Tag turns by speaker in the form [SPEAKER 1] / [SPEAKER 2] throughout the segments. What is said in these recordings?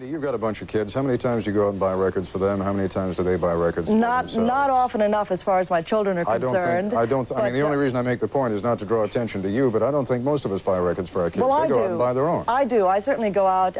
[SPEAKER 1] You've got a bunch of kids. How many times do you go out and buy records for them? How many times do they buy records for themselves?
[SPEAKER 2] Not often enough as far as my children are concerned.
[SPEAKER 1] I mean, the only reason I make the point is not to draw attention to you, but I don't think most of us buy records for our kids.
[SPEAKER 2] Well,
[SPEAKER 1] they go out and buy their own.
[SPEAKER 2] I do. I certainly go out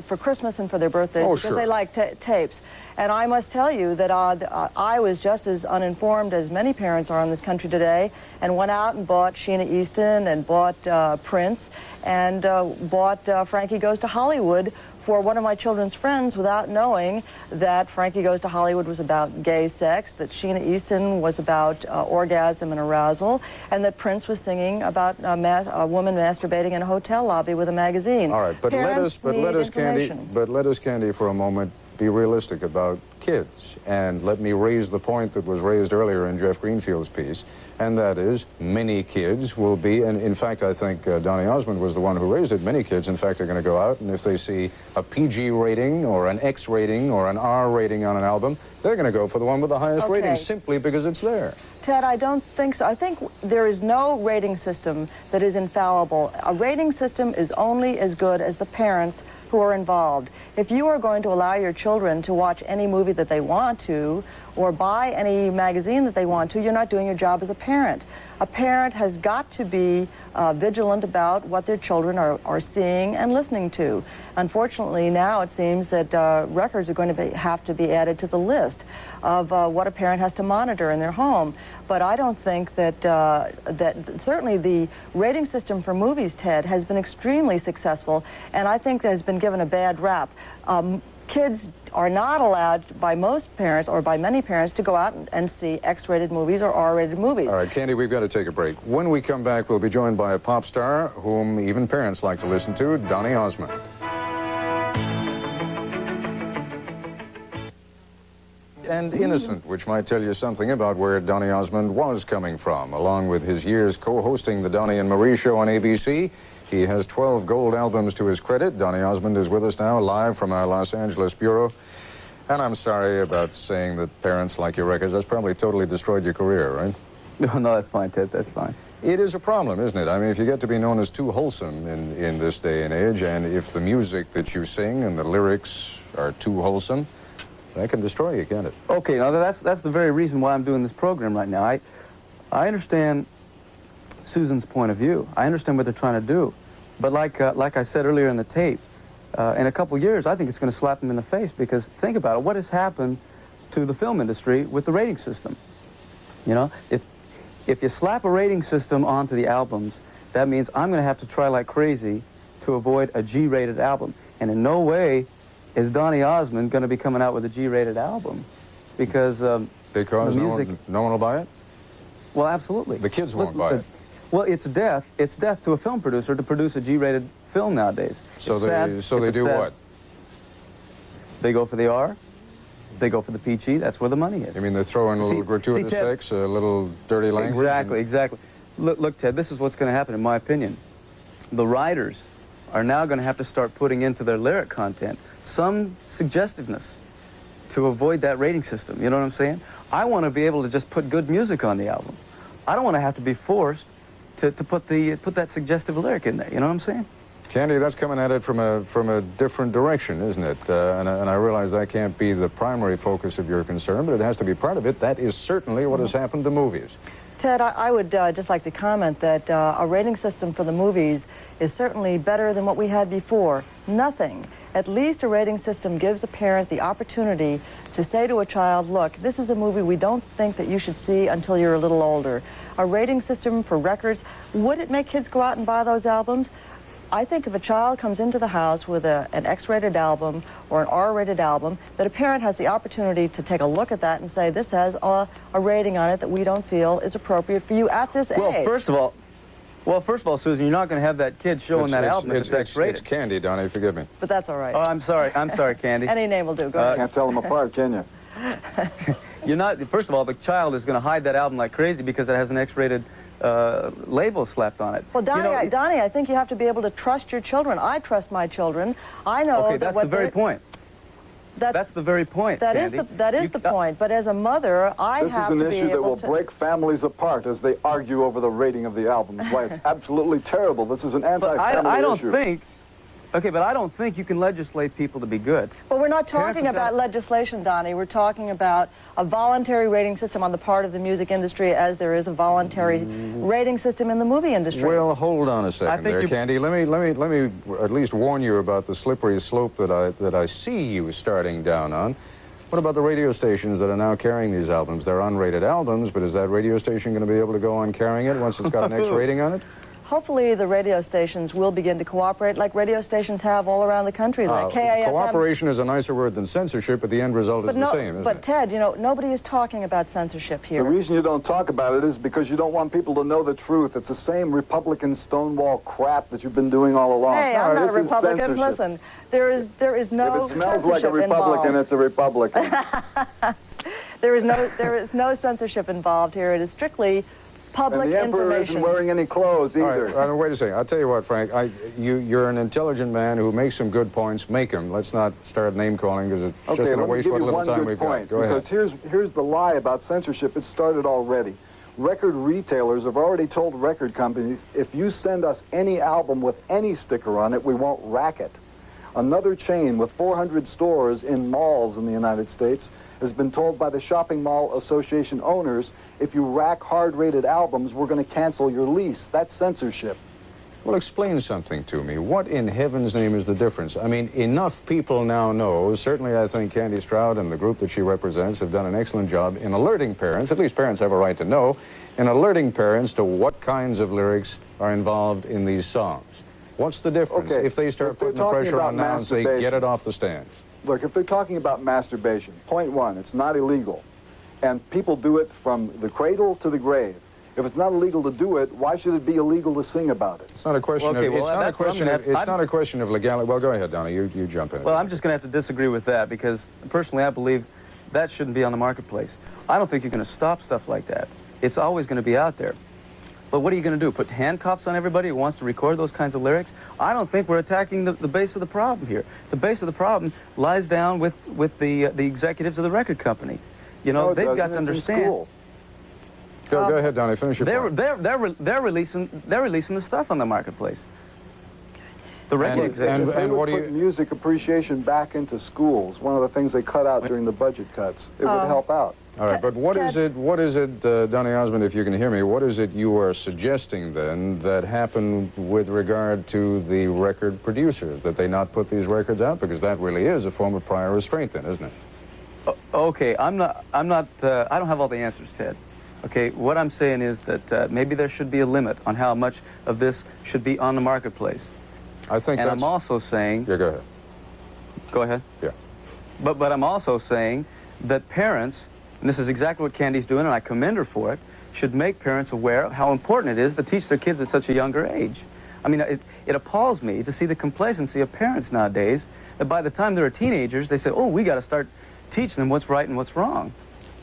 [SPEAKER 2] for Christmas and for their birthdays because they like tapes. And I must tell you that I was just as uninformed as many parents are in this country today, and went out and bought Sheena Easton and bought Prince and bought Frankie Goes to Hollywood for one of my children's friends without knowing that Frankie Goes to Hollywood was about gay sex, that Sheena Easton was about orgasm and arousal, and that Prince was singing about a woman masturbating in a hotel lobby with a magazine.
[SPEAKER 1] All right, but let us, Candy, for a moment, be realistic about kids. And let me raise the point that was raised earlier in Jeff Greenfield's piece, and that is many kids will be, and in fact I think Donny Osmond was the one who raised it, many kids in fact are going to go out, and if they see a PG rating or an X rating or an R rating on an album, they're going to go for the one with the highest rating simply because it's there.
[SPEAKER 2] Ted, I don't think so. I think there is no rating system that is infallible. A rating system is only as good as the parents who are involved. If you are going to allow your children to watch any movie that they want to, or buy any magazine that they want to, you're not doing your job as a parent. A parent has got to be vigilant about what their children are seeing and listening to. Unfortunately, now it seems that records are going to have to be added to the list of what a parent has to monitor in their home. But I don't think that, certainly the rating system for movies, Ted, has been extremely successful, and I think that has been given a bad rap. Kids are not allowed by most parents, or by many parents, to go out and see X-rated movies or R-rated movies.
[SPEAKER 1] All right, Candy, we've got to take a break. When we come back, we'll be joined by a pop star whom even parents like to listen to, Donny Osmond. And Innocent, which might tell you something about where Donny Osmond was coming from. Along with his years co-hosting the Donny and Marie Show on ABC, he has 12 gold albums to his credit. Donny Osmond is with us now, live from our Los Angeles bureau. And I'm sorry about saying that parents like your records. That's probably totally destroyed your career, right?
[SPEAKER 3] No, that's fine, Ted. That's fine.
[SPEAKER 1] It is a problem, isn't it? I mean, if you get to be known as too wholesome in this day and age, and if the music that you sing and the lyrics are too wholesome, that can destroy you, can't it?
[SPEAKER 3] Okay, now that's the very reason why I'm doing this program right now. I understand Susan's point of view. I understand what they're trying to do. But like I said earlier in the tape, in a couple years, I think it's going to slap them in the face, because think about it. What has happened to the film industry with the rating system? You know, if you slap a rating system onto the albums, that means I'm going to have to try like crazy to avoid a G-rated album. And in no way is Donny Osmond going to be coming out with a G-rated album, because
[SPEAKER 1] because
[SPEAKER 3] music,
[SPEAKER 1] no one will buy it?
[SPEAKER 3] Well, absolutely.
[SPEAKER 1] The kids won't buy it.
[SPEAKER 3] Well, it's death. It's death to a film producer to produce a G-rated film nowadays.
[SPEAKER 1] So they do what?
[SPEAKER 3] They go for the R. They go for the PG. That's where the money is.
[SPEAKER 1] I mean, they throw in a little gratuitous sex, a little dirty language?
[SPEAKER 3] Exactly. Look, Ted, this is what's going to happen, in my opinion. The writers are now going to have to start putting into their lyric content some suggestiveness to avoid that rating system. You know what I'm saying? I want to be able to just put good music on the album. I don't want to have to be forced to put that suggestive lyric in there. You know what I'm saying?
[SPEAKER 1] Candy, that's coming at it from a different direction, isn't it? And I realize that can't be the primary focus of your concern, but it has to be part of it. That is certainly what has happened to movies.
[SPEAKER 2] Ted, I would just like to comment that a rating system for the movies is certainly better than what we had before. Nothing. At least a rating system gives a parent the opportunity to say to a child, look, this is a movie we don't think that you should see until you're a little older. A rating system for records, would it make kids go out and buy those albums? I think if a child comes into the house with an X-rated album or an R-rated album, that a parent has the opportunity to take a look at that and say, this has a rating on it that we don't feel is appropriate for you at this age.
[SPEAKER 3] Well, first of all, Susan, you're not going to have that kid showing that album if it's X-rated.
[SPEAKER 1] It's Candy, Donny, forgive me.
[SPEAKER 2] But that's all right.
[SPEAKER 3] Oh, I'm sorry, Candy.
[SPEAKER 2] Any name will do. Go ahead.
[SPEAKER 4] Can't tell them apart, can you?
[SPEAKER 3] You're not. First of all, the child is going to hide that album like crazy because it has an X-rated label slapped on it.
[SPEAKER 2] Well, Donny, Donny, I think you have to be able to trust your children. I trust my children. I know.
[SPEAKER 3] Okay, that's the very point. That's the very point,
[SPEAKER 2] That
[SPEAKER 3] Sandy.
[SPEAKER 2] is the point. But as a mother, I have to be able to...
[SPEAKER 4] This is an issue that will break families apart as they argue over the rating of the album. That's why it's absolutely terrible. This is an anti-family issue.
[SPEAKER 3] Okay, but I don't think you can legislate people to be good.
[SPEAKER 2] But we're not talking about legislation, Donnie. We're talking about a voluntary rating system on the part of the music industry, as there is a voluntary rating system in the movie industry.
[SPEAKER 1] Well, hold on a second there, Candy. Let me at least warn you about the slippery slope that I see you starting down on. What about the radio stations that are now carrying these albums? They're unrated albums, but is that radio station going to be able to go on carrying it once it's got an X rating on it?
[SPEAKER 2] Hopefully the radio stations will begin to cooperate like radio stations have all around the country. Like KAFM.
[SPEAKER 1] Cooperation is a nicer word than censorship, but the end result is the same, isn't it?
[SPEAKER 2] But Ted, you know, nobody is talking about censorship here.
[SPEAKER 4] The reason you don't talk about it is because you don't want people to know the truth. It's the same Republican Stonewall crap that you've been doing all along.
[SPEAKER 2] Hey, I'm not a Republican. Listen, there is no
[SPEAKER 4] If it smells like a Republican,
[SPEAKER 2] involved.
[SPEAKER 4] it's a Republican.
[SPEAKER 2] there is no censorship involved here. It is strictly public
[SPEAKER 4] and the Emperor
[SPEAKER 2] information.
[SPEAKER 4] isn't wearing any clothes either.
[SPEAKER 1] All right, wait a second. I'll tell you what, Frank. You're an intelligent man who makes some good points. Make them. Let's not start name-calling because it's just going to waste what little time we've got. Go ahead.
[SPEAKER 4] Because here's the lie about censorship. It started already. Record retailers have already told record companies, if you send us any album with any sticker on it, we won't rack it. Another chain with 400 stores in malls in the United States has been told by the Shopping Mall Association owners, if you rack hard-rated albums, we're going to cancel your lease. That's censorship.
[SPEAKER 1] Well, explain something to me. What in heaven's name is the difference? I mean, enough people now know, certainly I think Candy Stroud and the group that she represents have done an excellent job in alerting parents, at least parents have a right to know, in alerting parents to what kinds of lyrics are involved in these songs. What's the difference if they start putting the pressure on now and say, get it off the stands?
[SPEAKER 4] Look, if they're talking about masturbation, point one, it's not illegal. And people do it from the cradle to the grave. If it's not illegal to do it, why should it be illegal to sing about it?
[SPEAKER 1] It's not a question it's not a question of legality. Well, go ahead, Donnie. You jump in.
[SPEAKER 3] Well, I'm just going to have to disagree with that because personally I believe that shouldn't be on the marketplace. I don't think you're going to stop stuff like that. It's always going to be out there. But what are you going to do? Put handcuffs on everybody who wants to record those kinds of lyrics? I don't think we're attacking the base of the problem here. The base of the problem lies down with the executives of the record company. You know, they've got to understand.
[SPEAKER 1] Go ahead, Donnie. Finish your point.
[SPEAKER 3] They're releasing the stuff on the marketplace. The record executives.
[SPEAKER 4] If they would put music appreciation back into schools, one of the things they cut out during the budget cuts, it would help out.
[SPEAKER 1] All right, but what is it, Donny Osmond, if you can hear me, what is it you are suggesting then that happened with regard to the record producers, that they not put these records out? Because that really is a form of prior restraint then, isn't it?
[SPEAKER 3] Okay, I don't have all the answers, Ted. Okay, what I'm saying is that maybe there should be a limit on how much of this should be on the marketplace.
[SPEAKER 1] I think
[SPEAKER 3] and I'm also saying...
[SPEAKER 1] Yeah, go ahead.
[SPEAKER 3] Go ahead?
[SPEAKER 1] Yeah.
[SPEAKER 3] But I'm also saying that parents, and this is exactly what Candy's doing, and I commend her for it, should make parents aware of how important it is to teach their kids at such a younger age. I mean, it appalls me to see the complacency of parents nowadays, that by the time they're teenagers, they say, oh, we got to start teaching them what's right and what's wrong.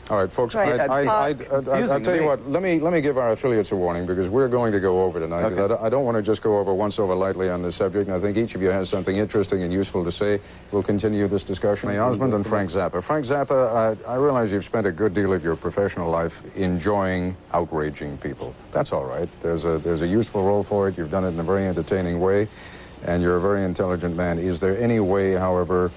[SPEAKER 1] All right, folks,
[SPEAKER 2] right.
[SPEAKER 1] I'll tell you what, let me give our affiliates a warning, because we're going to go over tonight. Okay. I don't want to just go over once over lightly on this subject, and I think each of you has something interesting and useful to say. We'll continue this discussion. Osmond and Frank Zappa. Frank Zappa, I realize you've spent a good deal of your professional life enjoying outraging people. That's all right. There's a useful role for it. You've done it in a very entertaining way, and you're a very intelligent man. Is there any way, however,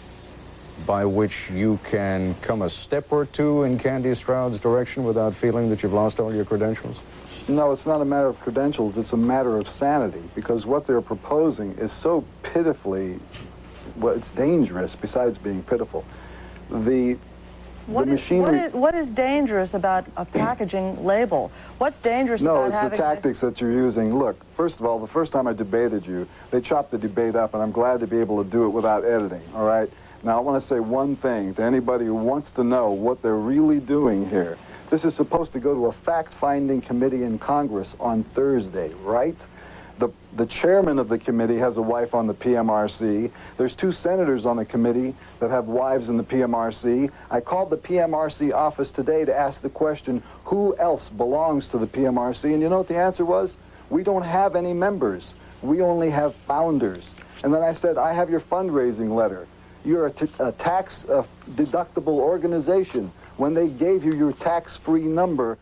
[SPEAKER 1] by which you can come a step or two in Candy Stroud's direction without feeling that you've lost all your credentials?
[SPEAKER 4] No, it's not a matter of credentials. It's a matter of sanity, because what they're proposing is so pitifully, well, it's dangerous besides being pitiful. What
[SPEAKER 2] is dangerous about a packaging label? What's dangerous about having...
[SPEAKER 4] No, it's the tactics that you're using. Look, first of all, the first time I debated you, they chopped the debate up, and I'm glad to be able to do it without editing, all right? Now, I want to say one thing to anybody who wants to know what they're really doing here. This is supposed to go to a fact-finding committee in Congress on Thursday, right? The chairman of the committee has a wife on the PMRC. There's 2 senators on the committee that have wives in the PMRC. I called the PMRC office today to ask the question, who else belongs to the PMRC? And you know what the answer was? We don't have any members. We only have founders. And then I said, I have your fundraising letter. You're a tax deductible organization. When they gave you your tax-free number,